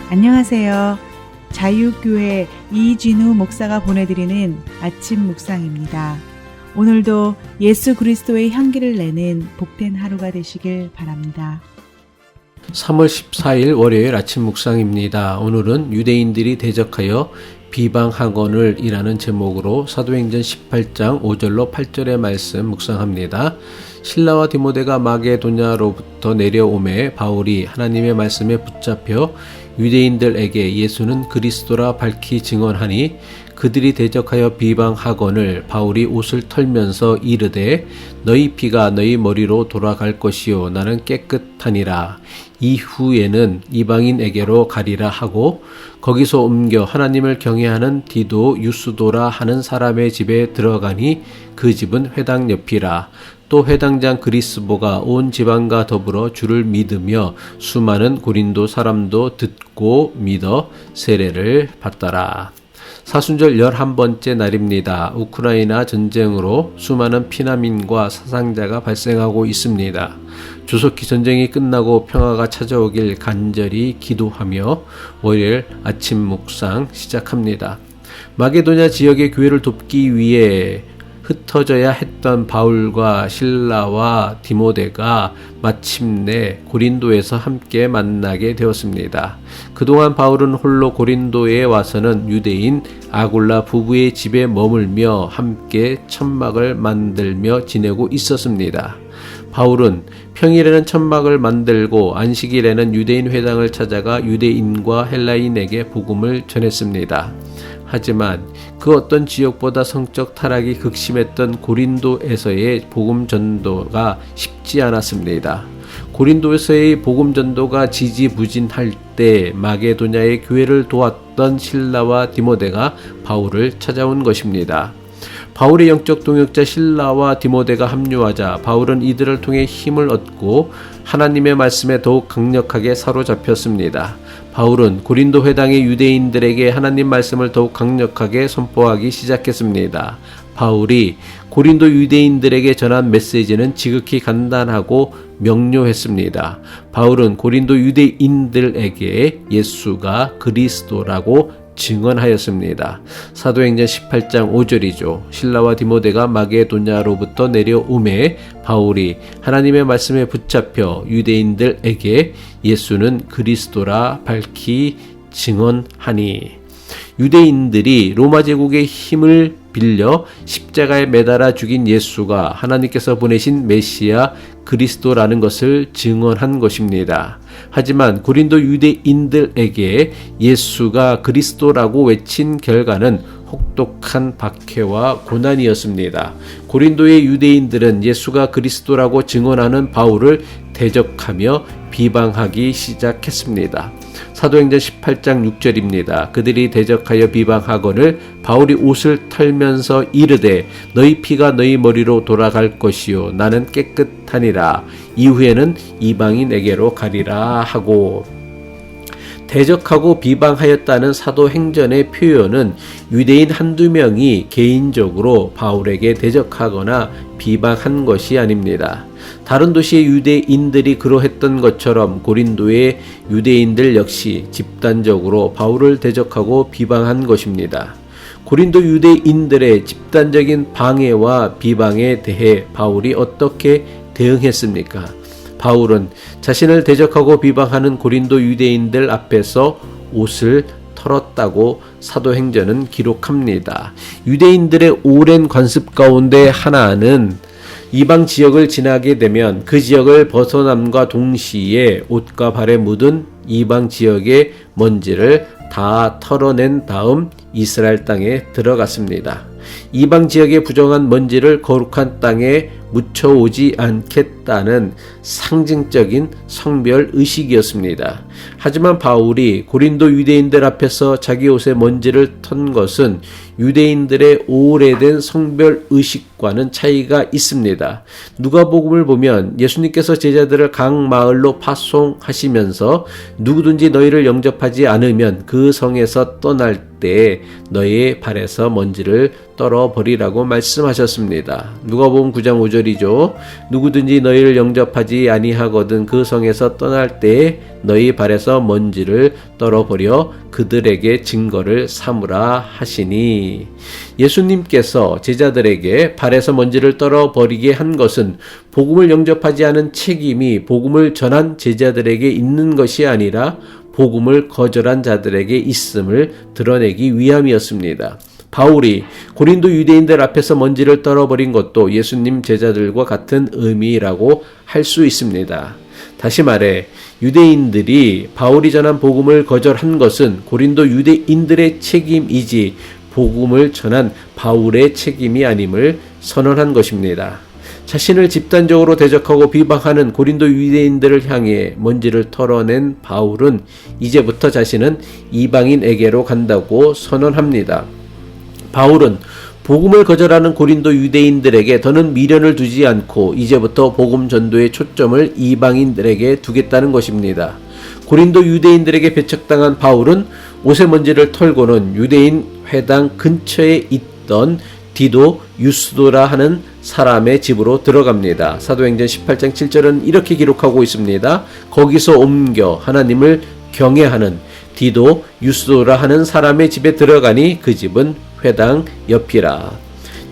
안녕하세요. 자유교회 이진우 목사가 보내드리는 아침 묵상입니다. 오늘도 예수 그리스도의 향기를 내는 복된 하루가 되시길 바랍니다. 3월 14일 월요일 아침 묵상입니다. 오늘은 유대인들이 대적하여 비방하거늘 이라는 제목으로 사도행전 18장 5절로 8절의 말씀 묵상합니다. 실라와 디모데가 마게도냐로부터 내려오매 바울이 하나님의 말씀에 붙잡혀 유대인들에게 예수는 그리스도라 밝히 증언하니 그들이 대적하여 비방하거늘 바울이 옷을 털면서 이르되 너희 피가 너희 머리로 돌아갈 것이요 나는 깨끗하니라. 이후에는 이방인에게로 가리라 하고 거기서 옮겨 하나님을 경외하는 디도 유스도라 하는 사람의 집에 들어가니 그 집은 회당 옆이라. 또 회당장 그리스보가 온 지방과 더불어 주를 믿으며 수많은 고린도 사람도 듣고 믿어 세례를 받더라. 사순절 11번째 날입니다. 우크라이나 전쟁으로 수많은 피난민과 사상자가 발생하고 있습니다. 조속히 전쟁이 끝나고 평화가 찾아오길 간절히 기도하며 월요일 아침 묵상 시작합니다. 마게도냐 지역의 교회를 돕기 위해 흩어져야 했던 바울과 실라와 디모데가 마침내 고린도에서 함께 만나게 되었습니다. 그동안 바울은 홀로 고린도에 와서는 유대인 아굴라 부부의 집에 머물며 함께 천막을 만들며 지내고 있었습니다. 바울은 평일에는 천막을 만들고 안식일에는 유대인 회당을 찾아가 유대인과 헬라인에게 복음을 전했습니다. 하지만 그 어떤 지역보다 성적 타락이 극심했던 고린도에서의 복음 전도가 쉽지 않았습니다. 고린도에서의 복음 전도가 지지부진할 때 마게도냐의 교회를 도왔던 실라와 디모데가 바울을 찾아온 것입니다. 바울의 영적 동역자 실라와 디모데가 합류하자 바울은 이들을 통해 힘을 얻고 하나님의 말씀에 더욱 강력하게 사로잡혔습니다. 바울은 고린도 회당의 유대인들에게 하나님 말씀을 더욱 강력하게 선포하기 시작했습니다. 바울이 고린도 유대인들에게 전한 메시지는 지극히 간단하고 명료했습니다. 바울은 고린도 유대인들에게 예수가 그리스도라고 증언하였습니다. 사도행전 18장 5절이죠. 실라와 디모데가 마게도냐로부터 내려오매 바울이 하나님의 말씀에 붙잡혀 유대인들에게 예수는 그리스도라 밝히 증언하니 유대인들이 로마 제국의 힘을 빌려 십자가에 매달아 죽인 예수가 하나님께서 보내신 메시아 그리스도라는 것을 증언한 것입니다. 하지만 고린도 유대인들에게 예수가 그리스도라고 외친 결과는 혹독한 박해와 고난이었습니다. 고린도의 유대인들은 예수가 그리스도라고 증언하는 바울을 대적하며 비방하기 시작했습니다. 사도행전 18장 6절입니다. 그들이 대적하여 비방하거늘 바울이 옷을 털면서 이르되 너희 피가 너희 머리로 돌아갈 것이요 나는 깨끗하니라. 이후에는 이방인에게로 가리라 하고 대적하고 비방하였다는 사도행전의 표현은 유대인 한두 명이 개인적으로 바울에게 대적하거나 비방한 것이 아닙니다. 다른 도시의 유대인들이 그러했던 것처럼 고린도의 유대인들 역시 집단적으로 바울을 대적하고 비방한 것입니다. 고린도 유대인들의 집단적인 방해와 비방에 대해 바울이 어떻게 대응했습니까? 바울은 자신을 대적하고 비방하는 고린도 유대인들 앞에서 옷을 털었다고 사도행전은 기록합니다. 유대인들의 오랜 관습 가운데 하나는 이방 지역을 지나게 되면 그 지역을 벗어남과 동시에 옷과 발에 묻은 이방 지역의 먼지를 다 털어낸 다음 이스라엘 땅에 들어갔습니다. 이방 지역의 부정한 먼지를 거룩한 땅에 묻혀오지 않겠다는 상징적인 성별 의식이었습니다. 하지만 바울이 고린도 유대인들 앞에서 자기 옷의 먼지를 턴 것은 유대인들의 오래된 성별 의식과는 차이가 있습니다. 누가복음을 보면 예수님께서 제자들을 각 마을로 파송하시면서 누구든지 너희를 영접하지 않으면 그 성에서 떠날 때 너희의 발에서 먼지를 떨어버리라고 말씀하셨습니다. 누가복음 9장 5절이 9절이죠. 누구든지 너희를 영접하지 아니하거든 그 성에서 떠날 때에 너희 발에서 먼지를 떨어버려 그들에게 증거를 삼으라 하시니, 예수님께서 제자들에게 발에서 먼지를 떨어버리게 한 것은 복음을 영접하지 않은 책임이 복음을 전한 제자들에게 있는 것이 아니라 복음을 거절한 자들에게 있음을 드러내기 위함이었습니다. 바울이 고린도 유대인들 앞에서 먼지를 떨어버린 것도 예수님 제자들과 같은 의미라고 할 수 있습니다. 다시 말해 유대인들이 바울이 전한 복음을 거절한 것은 고린도 유대인들의 책임이지 복음을 전한 바울의 책임이 아님을 선언한 것입니다. 자신을 집단적으로 대적하고 비방하는 고린도 유대인들을 향해 먼지를 털어낸 바울은 이제부터 자신은 이방인에게로 간다고 선언합니다. 바울은 복음을 거절하는 고린도 유대인들에게 더는 미련을 두지 않고 이제부터 복음 전도의 초점을 이방인들에게 두겠다는 것입니다. 고린도 유대인들에게 배척당한 바울은 옷의 먼지를 털고는 유대인 회당 근처에 있던 디도 유스도라 하는 사람의 집으로 들어갑니다. 사도행전 18장 7절은 이렇게 기록하고 있습니다. 거기서 옮겨 하나님을 경외하는 디도 유스도라 하는 사람의 집에 들어가니 그 집은 회당 옆이라.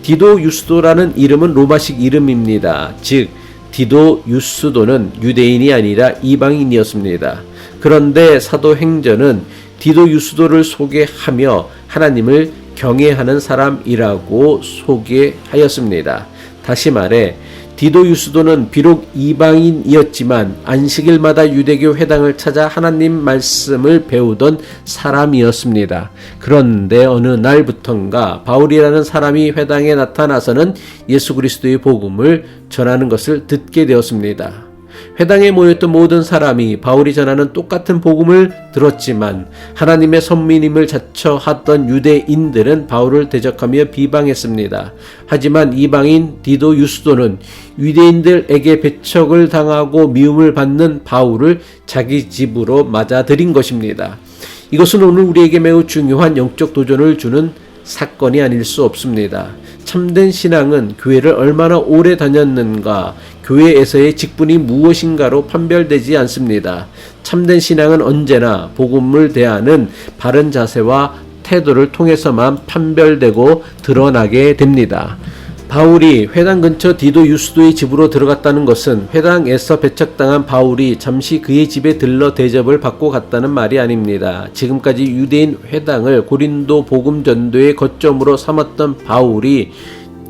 디도 유스도라는 이름은 로마식 이름입니다. 즉 디도 유스도는 유대인이 아니라 이방인이었습니다. 그런데 사도행전은 디도 유스도를 소개하며 하나님을 경외하는 사람이라고 소개하였습니다. 다시 말해 디도 유스도는 비록 이방인이었지만 안식일마다 유대교 회당을 찾아 하나님 말씀을 배우던 사람이었습니다. 그런데 어느 날부턴가 바울이라는 사람이 회당에 나타나서는 예수 그리스도의 복음을 전하는 것을 듣게 되었습니다. 회당에 모였던 모든 사람이 바울이 전하는 똑같은 복음을 들었지만 하나님의 선민임을 자처하던 유대인들은 바울을 대적하며 비방했습니다. 하지만 이방인 디도 유스도는 유대인들에게 배척을 당하고 미움을 받는 바울을 자기 집으로 맞아들인 것입니다. 이것은 오늘 우리에게 매우 중요한 영적 도전을 주는 사건이 아닐 수 없습니다. 참된 신앙은 교회를 얼마나 오래 다녔는가, 교회에서의 직분이 무엇인가로 판별되지 않습니다. 참된 신앙은 언제나 복음을 대하는 바른 자세와 태도를 통해서만 판별되고 드러나게 됩니다. 바울이 회당 근처 디도 유스도의 집으로 들어갔다는 것은 회당에서 배척당한 바울이 잠시 그의 집에 들러 대접을 받고 갔다는 말이 아닙니다. 지금까지 유대인 회당을 고린도 복음 전도의 거점으로 삼았던 바울이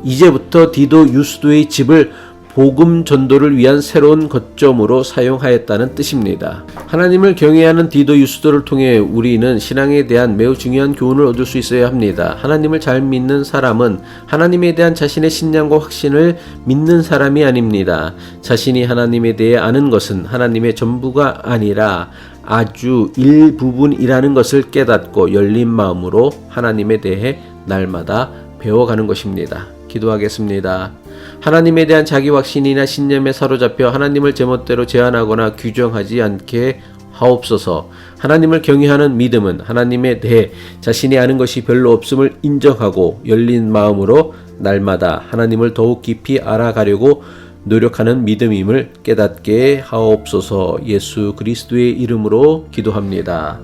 이제부터 디도 유스도의 집을 복음 전도를 위한 새로운 거점으로 사용하였다는 뜻입니다. 하나님을 경외하는 디도 유스도를 통해 우리는 신앙에 대한 매우 중요한 교훈을 얻을 수 있어야 합니다. 하나님을 잘 믿는 사람은 하나님에 대한 자신의 신념과 확신을 믿는 사람이 아닙니다. 자신이 하나님에 대해 아는 것은 하나님의 전부가 아니라 아주 일부분이라는 것을 깨닫고 열린 마음으로 하나님에 대해 날마다 배워가는 것입니다. 기도하겠습니다. 하나님에 대한 자기 확신이나 신념에 사로잡혀 하나님을 제멋대로 제한하거나 규정하지 않게 하옵소서. 하나님을 경외하는 믿음은 하나님에 대해 자신이 아는 것이 별로 없음을 인정하고 열린 마음으로 날마다 하나님을 더욱 깊이 알아가려고 노력하는 믿음임을 깨닫게 하옵소서. 예수 그리스도의 이름으로 기도합니다.